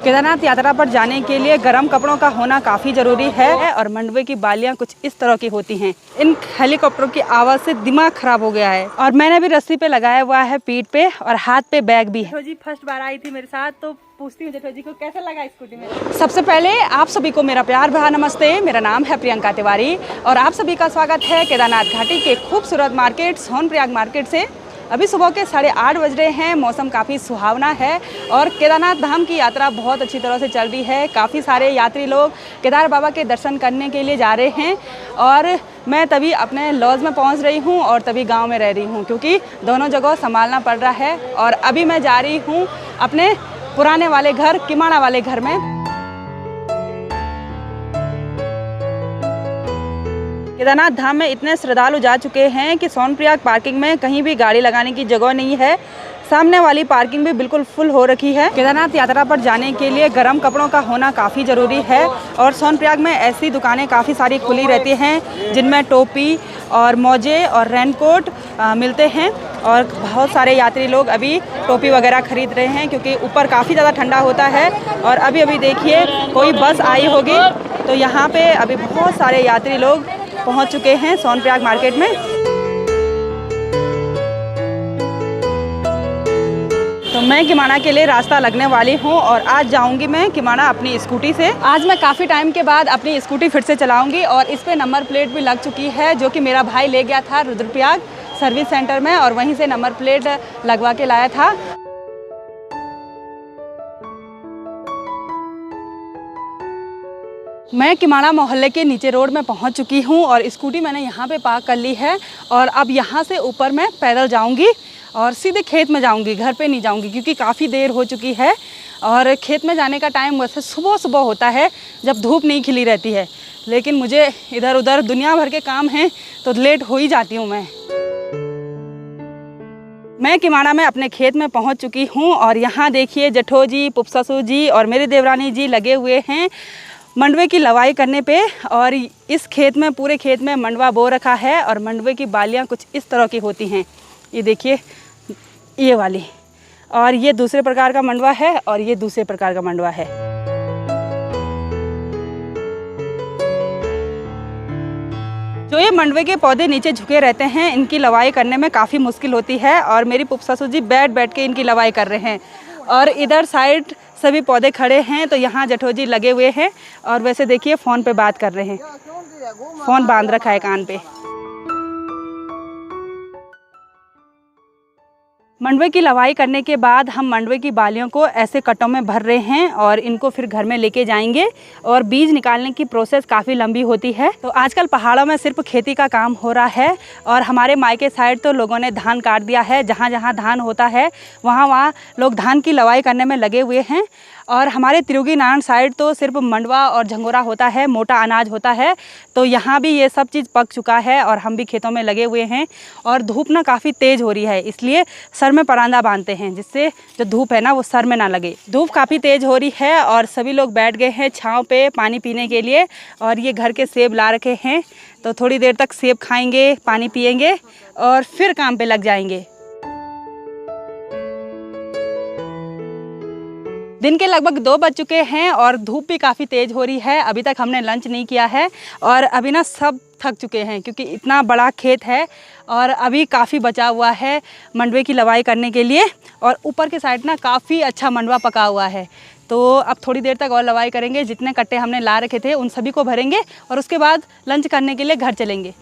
केदारनाथ यात्रा पर जाने के लिए गर्म कपड़ों का होना काफ़ी ज़रूरी है और मंडवे की बालियाँ कुछ इस तरह की होती हैं। इन हेलीकॉप्टरों की आवाज़ से दिमाग खराब हो गया है और मैंने भी रस्सी पे लगाया हुआ है पीठ पे और हाथ पे बैग भी है। जेठो जी फर्स्ट बार आई थी मेरे साथ, तो पूछती हूँ जेठो जी को कैसा लगा स्कूटी में। सबसे पहले आप सभी को मेरा प्यार भरा नमस्ते। मेरा नाम है प्रियंका तिवारी और आप सभी का स्वागत है केदारनाथ घाटी के खूबसूरत मार्केट सोनप्रयाग मार्केट से। अभी सुबह के 8:30 बज रहे हैं। मौसम काफ़ी सुहावना है और केदारनाथ धाम की यात्रा बहुत अच्छी तरह से चल रही है। काफ़ी सारे यात्री लोग केदार बाबा के दर्शन करने के लिए जा रहे हैं और मैं तभी अपने लॉज में पहुंच रही हूं और तभी गांव में रह रही हूं, क्योंकि दोनों जगह संभालना पड़ रहा है। और अभी मैं जा रही हूं अपने पुराने वाले घर, किमाड़ा वाले घर में। केदारनाथ धाम में इतने श्रद्धालु जा चुके हैं कि सोनप्रयाग पार्किंग में कहीं भी गाड़ी लगाने की जगह नहीं है। सामने वाली पार्किंग भी बिल्कुल फुल हो रखी है। केदारनाथ यात्रा पर जाने के लिए गर्म कपड़ों का होना काफ़ी ज़रूरी है और सोनप्रयाग में ऐसी दुकानें काफ़ी सारी खुली रहती हैं जिनमें टोपी और मोजे और रेनकोट मिलते हैं। और बहुत सारे यात्री लोग अभी टोपी वगैरह खरीद रहे हैं क्योंकि ऊपर काफ़ी ज़्यादा ठंडा होता है। और अभी देखिए कोई बस आई होगी, तो यहाँ पे अभी बहुत सारे यात्री लोग पहुंच चुके हैं सोनप्रयाग मार्केट में। तो मैं किमाड़ा के लिए रास्ता लगने वाली हूं और आज जाऊंगी मैं किमाड़ा अपनी स्कूटी से। आज मैं काफ़ी टाइम के बाद अपनी स्कूटी फिर से चलाऊंगी और इस पे नंबर प्लेट भी लग चुकी है, जो कि मेरा भाई ले गया था रुद्रप्रयाग सर्विस सेंटर में और वहीं से नंबर प्लेट लगवा के लाया था। मैं किमाड़ा मोहल्ले के नीचे रोड में पहुंच चुकी हूं और स्कूटी मैंने यहां पे पार्क कर ली है और अब यहां से ऊपर मैं पैदल जाऊंगी और सीधे खेत में जाऊंगी, घर पे नहीं जाऊंगी क्योंकि काफ़ी देर हो चुकी है। और खेत में जाने का टाइम वैसे सुबह सुबह होता है जब धूप नहीं खिली रहती है, लेकिन मुझे इधर उधर दुनिया भर के काम हैं तो लेट हो ही जाती हूँ मैं किमाड़ा में अपने खेत में पहुँच चुकी हूँ और यहाँ देखिए जेठो जी, पुपससु जी और मेरी देवरानी जी लगे हुए हैं मंडवे की लवाई करने पे। और इस खेत में, पूरे खेत में मंडवा बो रखा है और मंडवे की बालियाँ कुछ इस तरह की होती हैं। ये देखिए, ये वाली, और ये दूसरे प्रकार का मंडवा है और ये दूसरे प्रकार का मंडवा है। जो ये मंडवे के पौधे नीचे झुके रहते हैं, इनकी लवाई करने में काफ़ी मुश्किल होती है और मेरी पुपससु जी बैठ बैठ के इनकी लवाई कर रहे हैं। और इधर साइड सभी पौधे खड़े हैं तो यहाँ जेठो जी लगे हुए हैं और वैसे देखिए फ़ोन पे बात कर रहे हैं, फ़ोन बांध रखा है कान पे। मंडवे की लवाई करने के बाद हम मंडवे की बालियों को ऐसे कटों में भर रहे हैं और इनको फिर घर में लेके जाएंगे। और बीज निकालने की प्रोसेस काफ़ी लंबी होती है। तो आजकल पहाड़ों में सिर्फ खेती का काम हो रहा है और हमारे मायके साइड तो लोगों ने धान काट दिया है। जहाँ जहाँ धान होता है वहाँ लोग धान की लवाई करने में लगे हुए हैं। और हमारे त्रियुगी नारायण साइड तो सिर्फ मंडवा और झंगोरा होता है, मोटा अनाज होता है। तो यहाँ भी ये सब चीज़ पक चुका है और हम भी खेतों में लगे हुए हैं। और धूप ना काफ़ी तेज़ हो रही है, इसलिए सर में परांदा बांधते हैं जिससे जो धूप है ना वो सर में ना लगे। धूप काफ़ी तेज़ हो रही है और सभी लोग बैठ गए हैं छाँव पे पानी पीने के लिए। और ये घर के सेब ला रखे हैं, तो थोड़ी देर तक सेब खाएँगे, पानी पिएंगे और फिर काम पर लग जाएंगे। दिन के लगभग 2 बज चुके हैं और धूप भी काफ़ी तेज़ हो रही है। अभी तक हमने लंच नहीं किया है और अभी ना सब थक चुके हैं क्योंकि इतना बड़ा खेत है और अभी काफ़ी बचा हुआ है मंडवे की लवाई करने के लिए। और ऊपर के साइड ना काफ़ी अच्छा मंडवा पका हुआ है। तो अब थोड़ी देर तक और लवाई करेंगे, जितने कट्टे हमने ला रखे थे उन सभी को भरेंगे और उसके बाद लंच करने के लिए घर चलेंगे।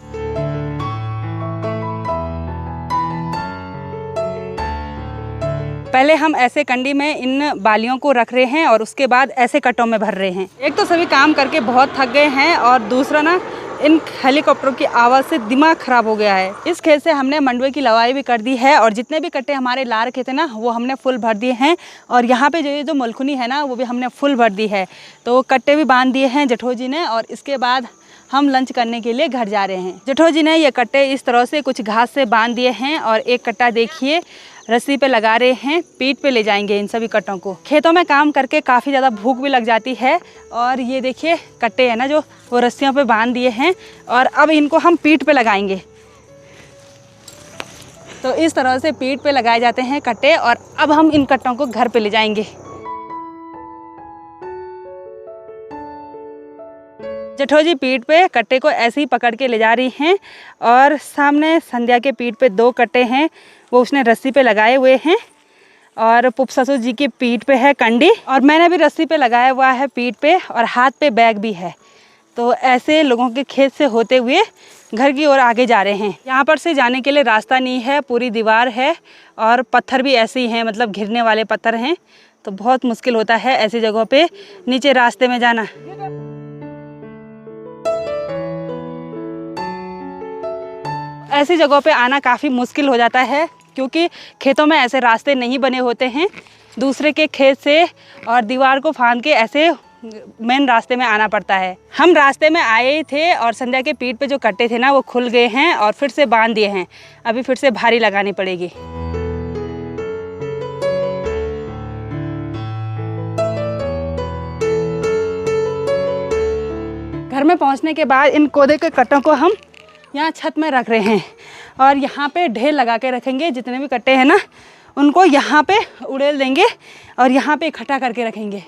पहले हम ऐसे कंडी में इन बालियों को रख रहे हैं और उसके बाद ऐसे कट्टों में भर रहे हैं। एक तो सभी काम करके बहुत थक गए हैं और दूसरा ना इन हेलीकॉप्टरों की आवाज़ से दिमाग ख़राब हो गया है। इस खेत से हमने मंडवे की लवाई भी कर दी है और जितने भी कट्टे हमारे ला रखे थे ना वो हमने फुल भर दिए हैं। और यहाँ पे जो मलखुनी है ना वो भी हमने फुल भर दी है। तो कट्टे भी बांध दिए हैं जेठो जी ने और इसके बाद हम लंच करने के लिए घर जा रहे हैं। जेठो जी ने ये कट्टे इस तरह से कुछ घास से बांध दिए हैं और एक कट्टा देखिए रस्सी पे लगा रहे हैं, पीठ पे ले जाएंगे इन सभी कट्टों को। खेतों में काम करके काफ़ी ज़्यादा भूख भी लग जाती है और ये देखिए कट्टे हैं ना जो वो रस्सियों पे बांध दिए हैं और अब इनको हम पीठ पे लगाएंगे। तो इस तरह से पीठ पे लगाए जाते हैं कट्टे और अब हम इन कट्टों को घर पे ले जाएंगे। जेठो जी पीठ पे कट्टे को ऐसे ही पकड़ के ले जा रही हैं और सामने संध्या के पीठ पे 2 कट्टे हैं, वो उसने रस्सी पे लगाए हुए हैं और पुप ससुर जी की पीठ पे है कंडी और मैंने भी रस्सी पे लगाया हुआ है पीठ पे और हाथ पे बैग भी है। तो ऐसे लोगों के खेत से होते हुए घर की ओर आगे जा रहे हैं। यहाँ पर से जाने के लिए रास्ता नहीं है, पूरी दीवार है और पत्थर भी ऐसे ही हैं, मतलब घिरने वाले पत्थर हैं। तो बहुत मुश्किल होता है ऐसी जगहों पे नीचे रास्ते में जाना। ऐसी जगहों पे आना काफ़ी मुश्किल हो जाता है क्योंकि खेतों में ऐसे रास्ते नहीं बने होते हैं, दूसरे के खेत से और दीवार को फांद के ऐसे मेन रास्ते में आना पड़ता है। हम रास्ते में आए थे और संध्या के पीठ पे जो कट्टे थे ना वो खुल गए हैं और फिर से बांध दिए हैं, अभी फिर से भारी लगानी पड़ेगी। घर में पहुंचने के बाद इन कोदे के कट्टों को हम यहाँ छत में रख रहे हैं और यहाँ पे ढेर लगा के रखेंगे। जितने भी कट्टे हैं ना उनको यहाँ पे उड़ेल देंगे और यहाँ पे इकट्ठा करके रखेंगे।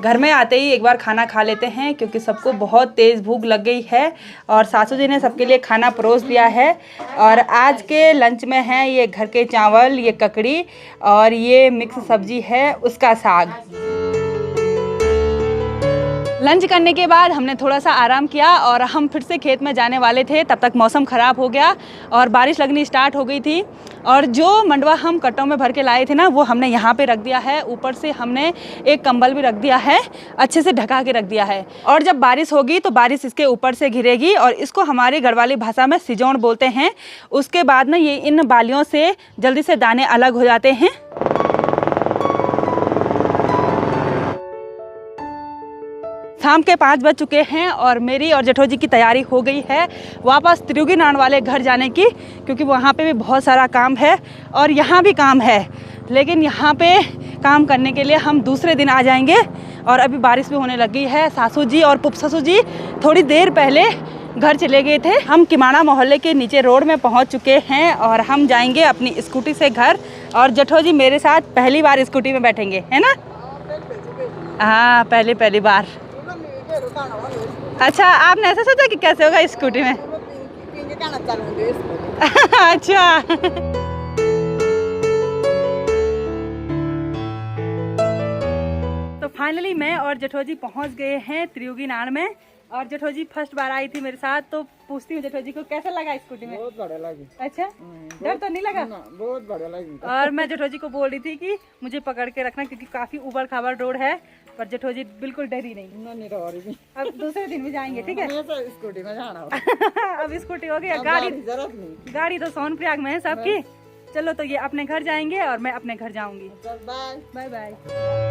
घर में आते ही एक बार खाना खा लेते हैं क्योंकि सबको बहुत तेज़ भूख लग गई है और सासू जी ने सबके लिए खाना परोस दिया है। और आज के लंच में है ये घर के चावल, ये ककड़ी और ये मिक्स सब्जी है उसका साग। लंच करने के बाद हमने थोड़ा सा आराम किया और हम फिर से खेत में जाने वाले थे, तब तक मौसम ख़राब हो गया और बारिश लगनी स्टार्ट हो गई थी। और जो मंडवा हम कट्टों में भर के लाए थे ना वो हमने यहाँ पे रख दिया है, ऊपर से हमने एक कंबल भी रख दिया है, अच्छे से ढका के रख दिया है। और जब बारिश होगी तो बारिश इसके ऊपर से गिरेगी और इसको हमारी गढ़वाली भाषा में सिजौन बोलते हैं। उसके बाद ना ये इन बालियों से जल्दी से दाने अलग हो जाते हैं। शाम के 5 बज चुके हैं और मेरी और जेठो जी की तैयारी हो गई है वापस त्रियुगी नान वाले घर जाने की, क्योंकि वहाँ पे भी बहुत सारा काम है और यहाँ भी काम है। लेकिन यहाँ पे काम करने के लिए हम दूसरे दिन आ जाएंगे और अभी बारिश भी होने लगी है। सासू जी और पुप ससुर जी थोड़ी देर पहले घर चले गए थे। हम किमाड़ा मोहल्ले के नीचे रोड में पहुँच चुके हैं और हम जाएंगे अपनी स्कूटी से घर और जेठो जी मेरे साथ पहली बार स्कूटी में बैठेंगे, है ना? हाँ, पहली बार। अच्छा, आपने ऐसा सोचा कि कैसे होगा स्कूटी में? अच्छा। तो फाइनली मैं और जेठो जी पहुंच गए हैं त्रियुगी नान में और जेठो जी फर्स्ट बार आई थी मेरे साथ, तो पूछती हूँ जेठो जी को कैसा लगा स्कूटी में? बहुत बढ़िया लगी। अच्छा, डर तो नहीं लगा? बहुत बढ़िया लगी। और मैं जेठो जी को बोल रही थी कि मुझे पकड़ के रखना क्योंकि काफी उबड़ खाबड़ रोड है, पर जेठो जी बिल्कुल डरी नहीं। अब दूसरे दिन भी जाएंगे, ठीक है? स्कूटी में जाना अब स्कूटी हो गई, गाड़ी तो सोनप्रयाग में है सबकी। चलो, तो ये अपने घर जाएंगे और मैं अपने घर जाऊंगी। Bye bye.